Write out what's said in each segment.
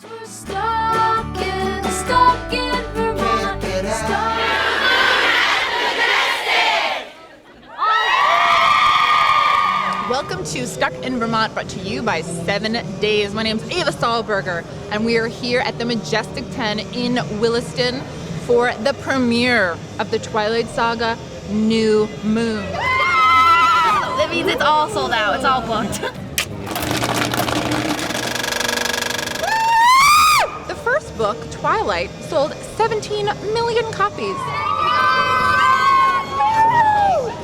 We're stuck in Vermont. Welcome to Stuck in Vermont, brought to you by 7 Days. My name's Ava Stahlberger, and we are here at the Majestic 10 in Williston for the premiere of the Twilight Saga New Moon. That means it's all sold out. It's all booked. The first book, Twilight, sold 17 million copies.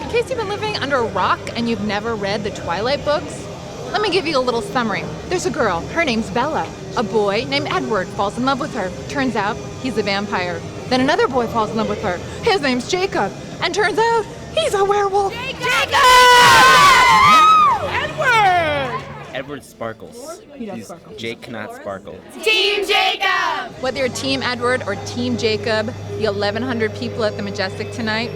In case you've been living under a rock and you've never read the Twilight books, let me give you a little summary. There's a girl, her name's Bella. A boy named Edward falls in love with her. Turns out he's a vampire. Then another boy falls in love with her. His name's Jacob. And turns out he's a werewolf. Jacob! Edward! Edward sparkles. Jake cannot sparkle. Team Jacob! Whether you're Team Edward or Team Jacob, the 1,100 people at the Majestic tonight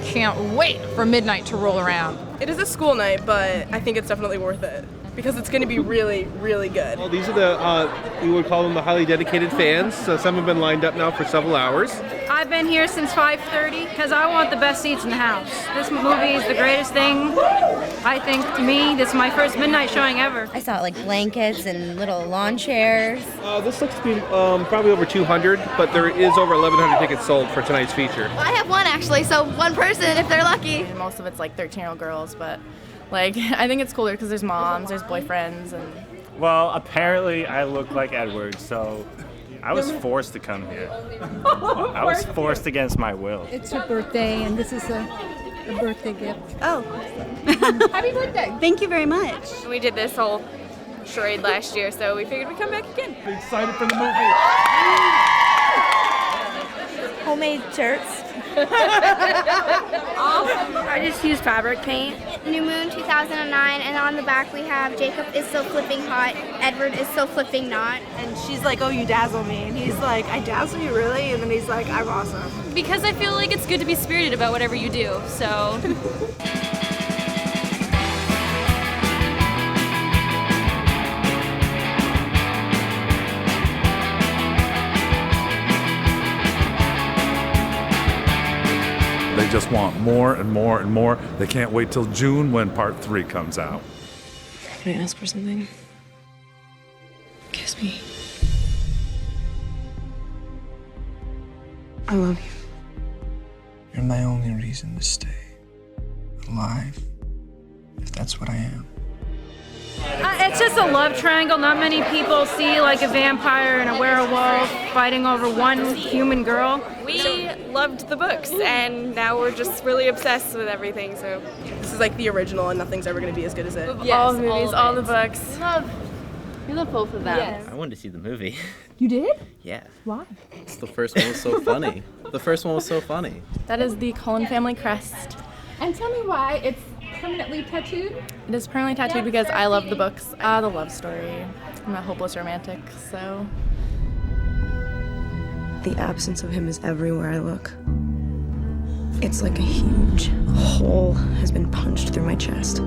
can't wait for midnight to roll around. It is a school night, but I think it's definitely worth it because it's going to be really, really good. Well, these are the, we would call them the highly dedicated fans. So some have been lined up now for several hours. I've been here since 5:30 because I want the best seats in the house. This movie is the greatest thing, I think, to me. This is my first midnight showing ever. I saw like blankets and little lawn chairs. This looks to be probably over 200, but there is over 1,100 tickets sold for tonight's feature. I have one actually, so one person if they're lucky. Most of it's like 13-year-old girls, but like I think it's cooler because there's moms, there's boyfriends, and Well, apparently I look like Edward, so I was forced to come here. I was forced against my will. It's her birthday, and this is a birthday gift. Oh. Happy birthday! Thank you very much. we did this whole charade last year, so we figured we'd come back again. Excited for the movie. Homemade shirts. I just used fabric paint. New Moon 2009, and on the back we have Jacob is so flipping hot, Edward is so flipping not. And she's like, oh, you dazzle me. And he's like, I dazzle you, really? And then he's like, I'm awesome. Because I feel like it's good to be spirited about whatever you do, so. They just want more and more and more. They can't wait till June when part 3 comes out. Can I ask for something? Kiss me. I love you. You're my only reason to stay alive, if that's what I am. It's just a love triangle. Not many people see like a vampire and a werewolf fighting over one human girl. We loved the books, and now we're just really obsessed with everything. So this is like the original, and nothing's ever going to be as good as it. Yes, all the movies, all all the books. We love both of them. Yes. I wanted to see the movie. You did? Yeah. Why? The first one was so funny. The first one was so funny. That is the Cullen family crest. And tell me why it's permanently tattooed? It is permanently tattooed because I love the books. The love story. I'm a hopeless romantic, so. The absence of him is everywhere I look. It's like a huge hole has been punched through my chest.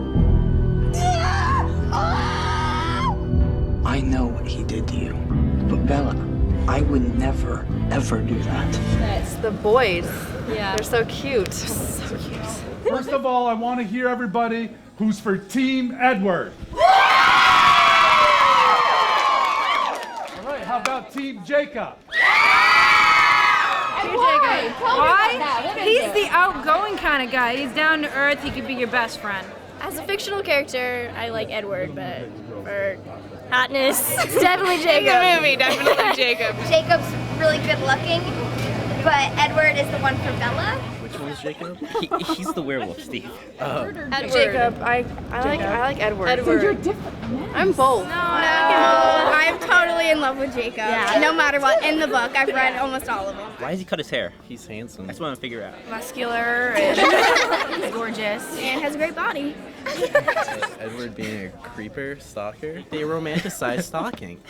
I know what he did to you, but Bella, I would never, ever do that. It's the boys. Yeah. They're so cute. So cute. First of all, I want to hear everybody who's for Team Edward. All right, how about Team Jacob? Why? He's the outgoing kind of guy. He's down to earth. He could be your best friend. As a fictional character, I like Edward, but for hotness, it's definitely Jacob. The movie, definitely Jacob. Jacob's really good looking, but Edward is the one for Bella. Which one is Jacob? He's the werewolf, Steve. Jacob. I like Edward. So you're different. I'm both. No, I'm totally in love with Jacob. Yeah. No matter what, in the book, I've read almost all of them. Why does he cut his hair? He's handsome. That's what I'm figure out. Muscular and he's gorgeous. And has a great body. Edward being a creeper, stalker. They romanticize stalking.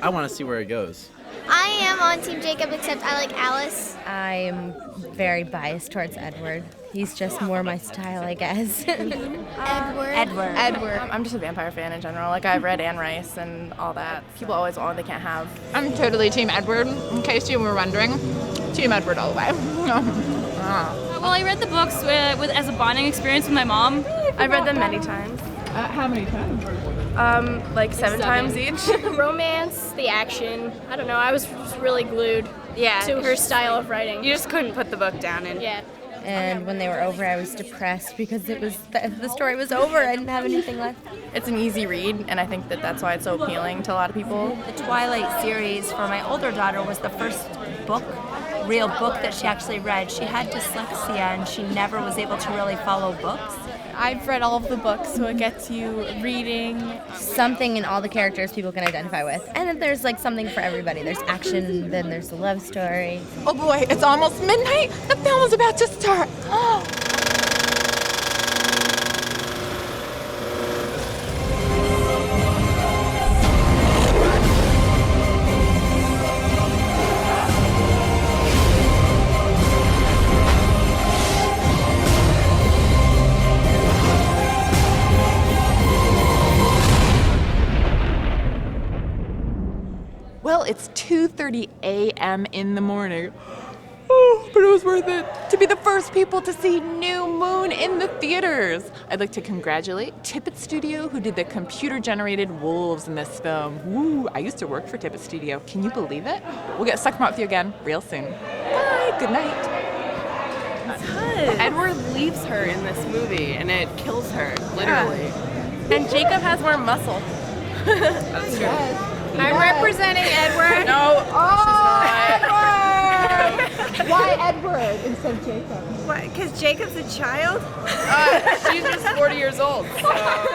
I want to see where it goes. I am on Team Jacob, except I like Alice. I'm very biased towards Edward. He's just more my style, I guess. Edward. I'm just a vampire fan in general. Like, I've read Anne Rice and all that. People always want what they can't have. I'm totally Team Edward, in case you were wondering. Team Edward all the way. Well, I read the books as a bonding experience with my mom. I've read them many times. How many times? Like seven times each. The romance, the action. I don't know. I was just really glued to her style of writing. You just couldn't put the book down. Yeah. And when they were over, I was depressed because it was the story was over. I didn't have anything left. It's an easy read, and I think that's why it's so appealing to a lot of people. The Twilight series for my older daughter was the first real book that she actually read. She had dyslexia and she never was able to really follow books. I've read all of the books, so it gets you reading. Something in all the characters people can identify with. And then there's like something for everybody. There's action, then there's a love story. Oh boy, it's almost midnight. The film is about to start. Well, it's 2:30 a.m. in the morning. Oh, but it was worth it to be the first people to see New Moon in the theaters. I'd like to congratulate Tippett Studio, who did the computer-generated wolves in this film. Woo, I used to work for Tippett Studio. Can you believe it? We'll get stuck with you again real soon. Bye, good night. Edward leaves her in this movie, and it kills her, literally. And Jacob has more muscle. That's true. I'm representing Edward. No, Edward! Why Edward instead of Jacob? Because Jacob's a child? she's just 40 years old, so...